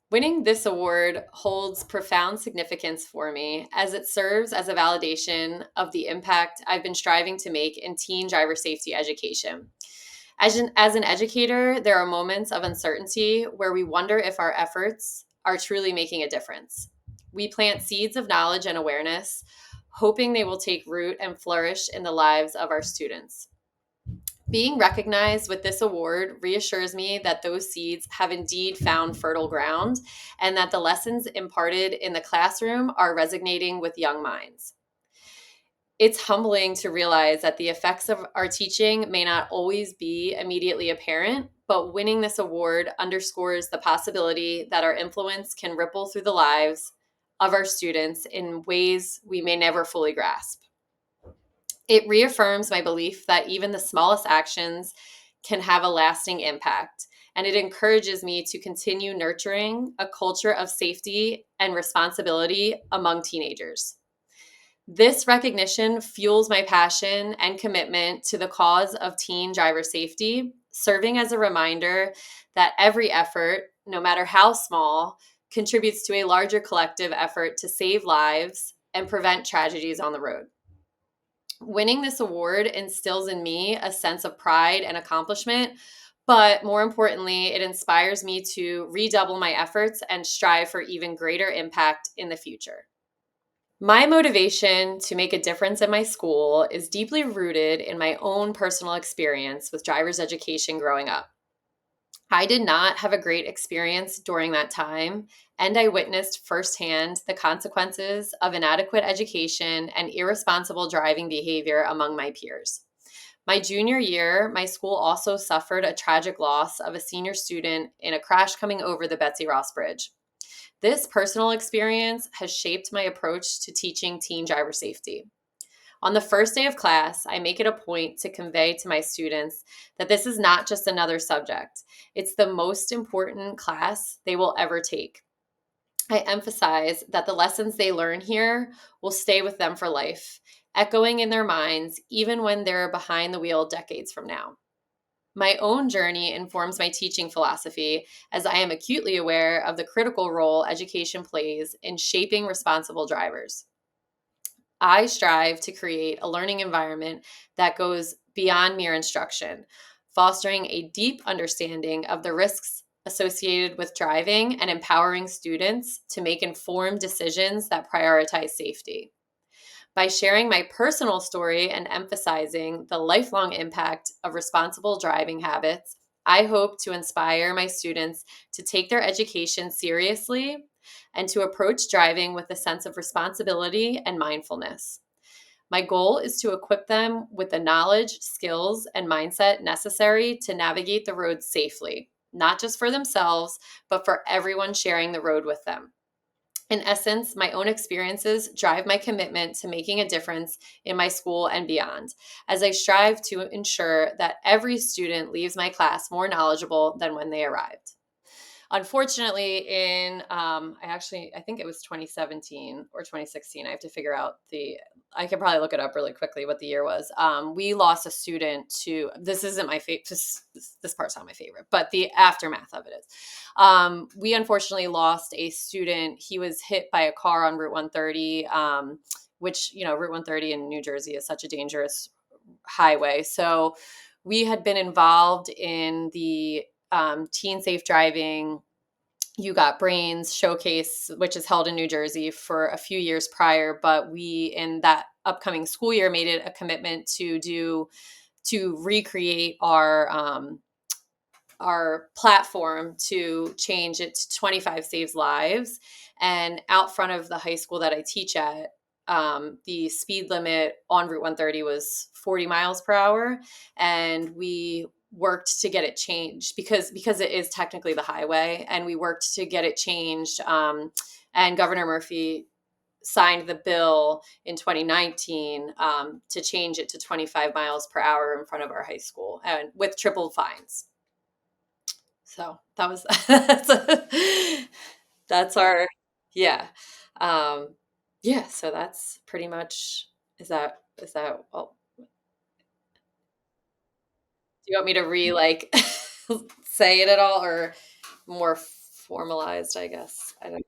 Winning this award holds profound significance for me as it serves as a validation of the impact I've been striving to make in teen driver safety education. As an educator, there are moments of uncertainty where we wonder if our efforts are truly making a difference. We plant seeds of knowledge and awareness, hoping they will take root and flourish in the lives of our students. Being recognized with this award reassures me that those seeds have indeed found fertile ground and that the lessons imparted in the classroom are resonating with young minds. It's humbling to realize that the effects of our teaching may not always be immediately apparent, but winning this award underscores the possibility that our influence can ripple through the lives of our students in ways we may never fully grasp. It reaffirms my belief that even the smallest actions can have a lasting impact, and it encourages me to continue nurturing a culture of safety and responsibility among teenagers. This recognition fuels my passion and commitment to the cause of teen driver safety, serving as a reminder that every effort, no matter how small, contributes to a larger collective effort to save lives and prevent tragedies on the road. Winning this award instills in me a sense of pride and accomplishment, but more importantly, it inspires me to redouble my efforts and strive for even greater impact in the future. My motivation to make a difference in my school is deeply rooted in my own personal experience with driver's education growing up. I did not have a great experience during that time, and I witnessed firsthand the consequences of inadequate education and irresponsible driving behavior among my peers. My junior year, my school also suffered a tragic loss of a senior student in a crash coming over the Betsy Ross Bridge. This personal experience has shaped my approach to teaching teen driver safety. On the first day of class, I make it a point to convey to my students that this is not just another subject. It's the most important class they will ever take. I emphasize that the lessons they learn here will stay with them for life, echoing in their minds even when they're behind the wheel decades from now. My own journey informs my teaching philosophy as I am acutely aware of the critical role education plays in shaping responsible drivers. I strive to create a learning environment that goes beyond mere instruction, fostering a deep understanding of the risks associated with driving and empowering students to make informed decisions that prioritize safety. By sharing my personal story and emphasizing the lifelong impact of responsible driving habits, I hope to inspire my students to take their education seriously and to approach driving with a sense of responsibility and mindfulness. My goal is to equip them with the knowledge, skills, and mindset necessary to navigate the road safely, not just for themselves, but for everyone sharing the road with them. In essence, my own experiences drive my commitment to making a difference in my school and beyond, as I strive to ensure that every student leaves my class more knowledgeable than when they arrived. Unfortunately, I think it was 2017 or 2016. I have to figure out I can probably look it up really quickly what the year was. We lost a student to, this isn't my favorite, this part's not my favorite, but the aftermath of it is. We unfortunately lost a student. He was hit by a car on Route 130, which, Route 130 in New Jersey is such a dangerous highway. So we had been involved in the Teen Safe Driving You Got Brains showcase, which is held in New Jersey for a few years prior. But we, in that upcoming school year, made it a commitment to recreate our platform to change it to 25 Saves Lives. And out front of the high school that I teach at, the speed limit on Route 130 was 40 miles per hour. And we worked to get it changed because it is technically the highway, and we worked to get it changed. And Governor Murphy signed the bill in 2019 to change it to 25 miles per hour in front of our high school, and with triple fines. So that was that's our yeah. Um yeah, so that's pretty much, is that well, do you want me to say it at all, or more formalized, I guess. I don't.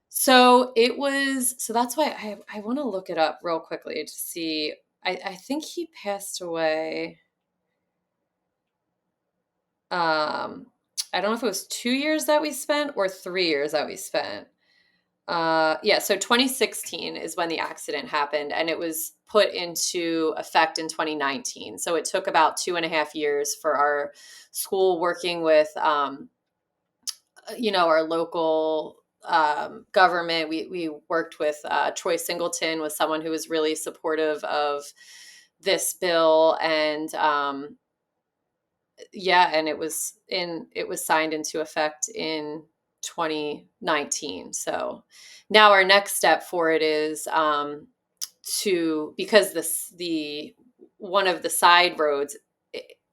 So it was, so that's why I want to look it up real quickly to see. I think he passed away. Um, I don't know if it was 2 years that we spent or 3 years that we spent. Yeah, so 2016 is when the accident happened, and it was put into effect in 2019. So it took about 2.5 years for our school working with, our local government. We worked with Troy Singleton, was someone who was really supportive of this bill, and yeah, and it was signed into effect in 2019. So now our next step for it is to, because the one of the side roads,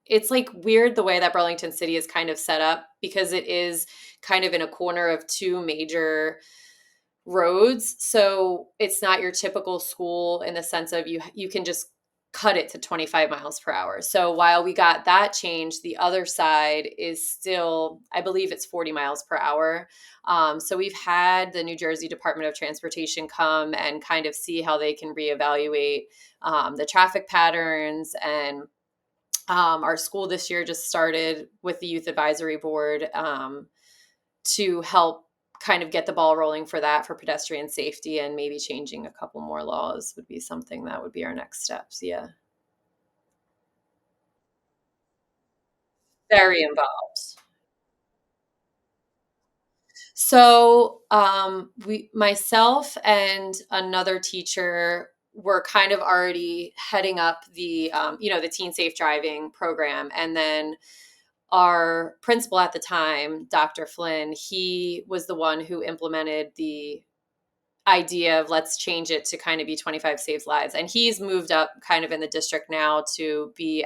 it's like weird the way that Burlington City is kind of set up, because it is kind of in a corner of two major roads. So it's not your typical school in the sense of you can just cut it to 25 miles per hour. So while we got that change, the other side is still, I believe it's 40 miles per hour. So we've had the New Jersey Department of Transportation come and kind of see how they can reevaluate the traffic patterns. And our school this year just started with the Youth Advisory Board to help kind of get the ball rolling for that, for pedestrian safety, and maybe changing a couple more laws would be something that would be our next steps. Yeah. Very involved. So, myself and another teacher were kind of already heading up the teen safe driving program. And then our principal at the time, Dr. Flynn, he was the one who implemented the idea of let's change it to kind of be 25 saves lives. And he's moved up kind of in the district now to be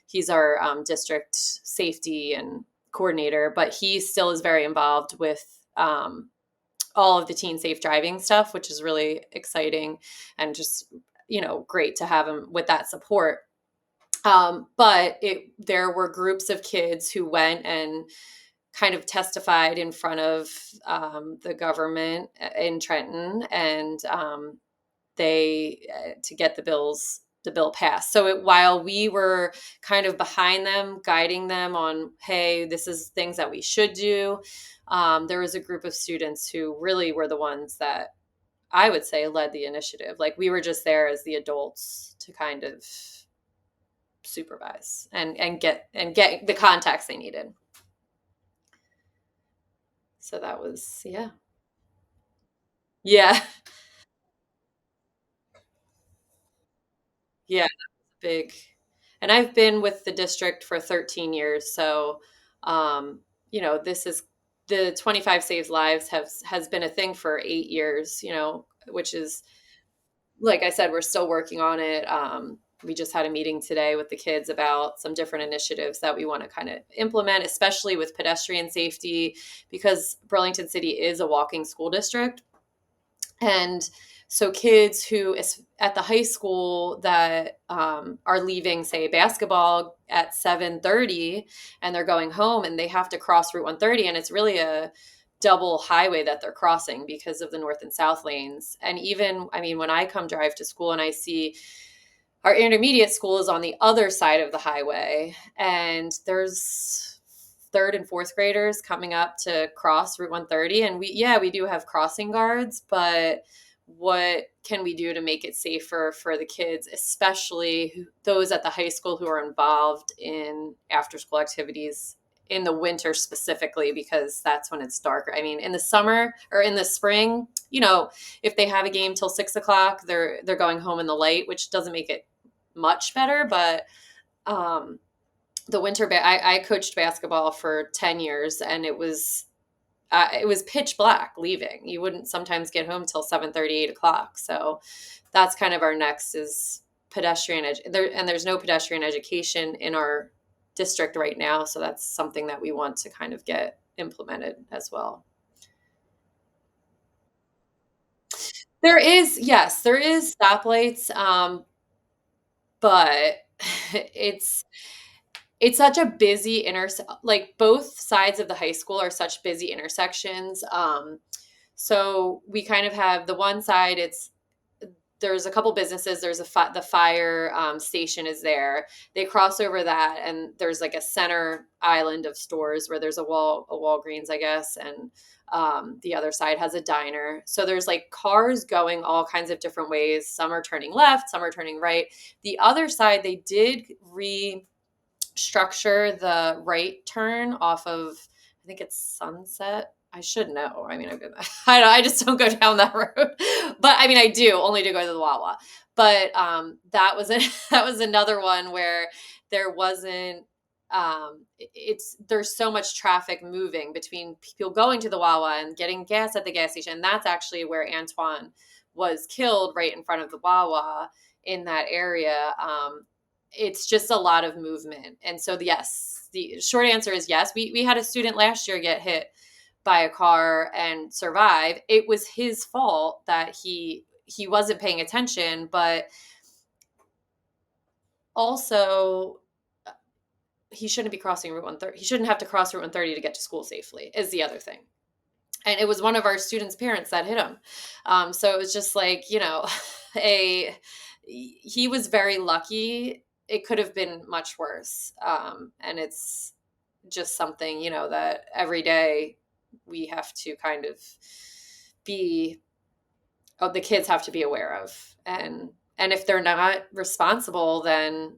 he's our district safety and coordinator, but he still is very involved with all of the teen safe driving stuff, which is really exciting and just, great to have him with that support. But there were groups of kids who went and kind of testified in front of the government in Trenton, and they to get the bill passed. So while we were kind of behind them, guiding them on, hey, this is things that we should do, there was a group of students who really were the ones that I would say led the initiative. Like, we were just there as the adults to kind of supervise and get the context they needed. So that was, yeah. Yeah. Yeah, big. And I've been with the district for 13 years. So, this is the 25 Saves Lives has been a thing for 8 years, which is, like I said, we're still working on it. We just had a meeting today with the kids about some different initiatives that we want to kind of implement, especially with pedestrian safety, because Burlington City is a walking school district. And so kids who at the high school that are leaving, say, basketball at 7:30, and they're going home and they have to cross Route 130, and it's really a double highway that they're crossing because of the north and south lanes. And even, I mean, when I come drive to school and I see our intermediate school is on the other side of the highway, and there's third and fourth graders coming up to cross Route 130. And we do have crossing guards, but what can we do to make it safer for the kids, especially those at the high school who are involved in after school activities in the winter specifically, because that's when it's darker. I mean, in the summer or in the spring, if they have a game till 6 o'clock, they're going home in the light, which doesn't make it much better. But the winter, I coached basketball for 10 years, and it was pitch black leaving. You wouldn't sometimes get home till 7:30, 8 o'clock. So that's kind of our next is and there's no pedestrian education in our district right now. So that's something that we want to kind of get implemented as well. There is, yes, there is stoplights, but it's it's such a busy like both sides of the high school are such busy intersections. So we kind of have the one side, there's a couple businesses. There's the fire station is there. They cross over that, and there's like a center island of stores where there's a Walgreens, I guess, and the other side has a diner. So there's like cars going all kinds of different ways. Some are turning left, some are turning right. The other side, they did restructure the right turn off of, I think it's Sunset. I should know. I mean, I just don't go down that road. But I mean, I do only to go to the Wawa. But that was that was another one where there wasn't. It's there's so much traffic moving between people going to the Wawa and getting gas at the gas station. And that's actually where Antoine was killed, right in front of the Wawa in that area. It's just a lot of movement. And so, yes, the short answer is yes. We had a student last year get hit by a car and survive. It was his fault that he wasn't paying attention, but also he shouldn't be crossing Route 130. He shouldn't have to cross Route 130 to get to school safely, is the other thing. And it was one of our students' parents that hit him. So it was just like, a he was very lucky. It could have been much worse. And it's just something, that every day we have to kind of be, the kids have to be aware of. And if they're not responsible, then,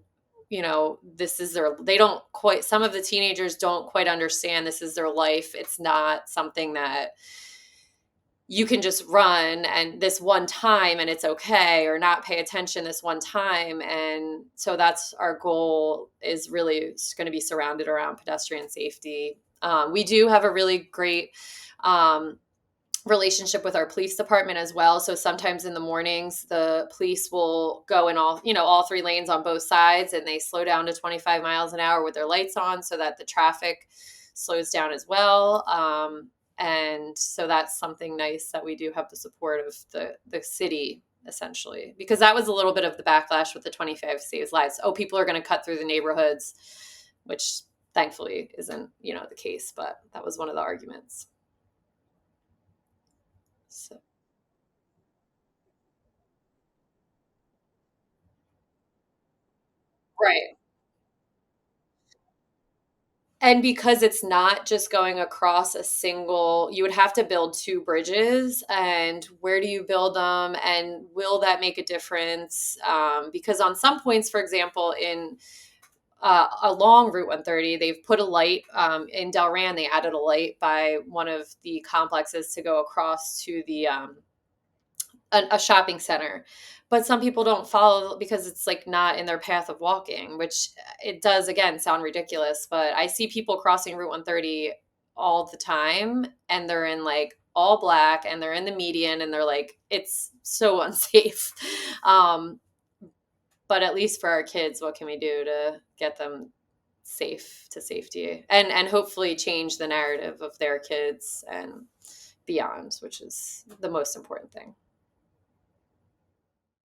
this is they don't quite, some of the teenagers don't quite understand this is their life. It's not something that you can just run and this one time and it's okay, or not pay attention this one time. And so that's our goal, is really going to be surrounded around pedestrian safety. We do have a really great relationship with our police department as well. So sometimes in the mornings, the police will go in all three lanes on both sides, and they slow down to 25 miles an hour with their lights on so that the traffic slows down as well. And so that's something nice, that we do have the support of the city, essentially, because that was a little bit of the backlash with the 25 Saves Lives. Oh, people are going to cut through the neighborhoods, which thankfully isn't, the case, but that was one of the arguments. So, right. And because it's not just going across you would have to build two bridges. And where do you build them? And will that make a difference? Because on some points, for example, in along Route 130, they've put a light in Delran. They added a light by one of the complexes to go across to a shopping center. But some people don't follow because it's like not in their path of walking, which it does, again, sound ridiculous. But I see people crossing Route 130 all the time, and they're in like all black, and they're in the median, and they're like, it's so unsafe. Um, but at least for our kids, what can we do to get them safe to safety, and hopefully change the narrative of their kids and beyond, which is the most important thing.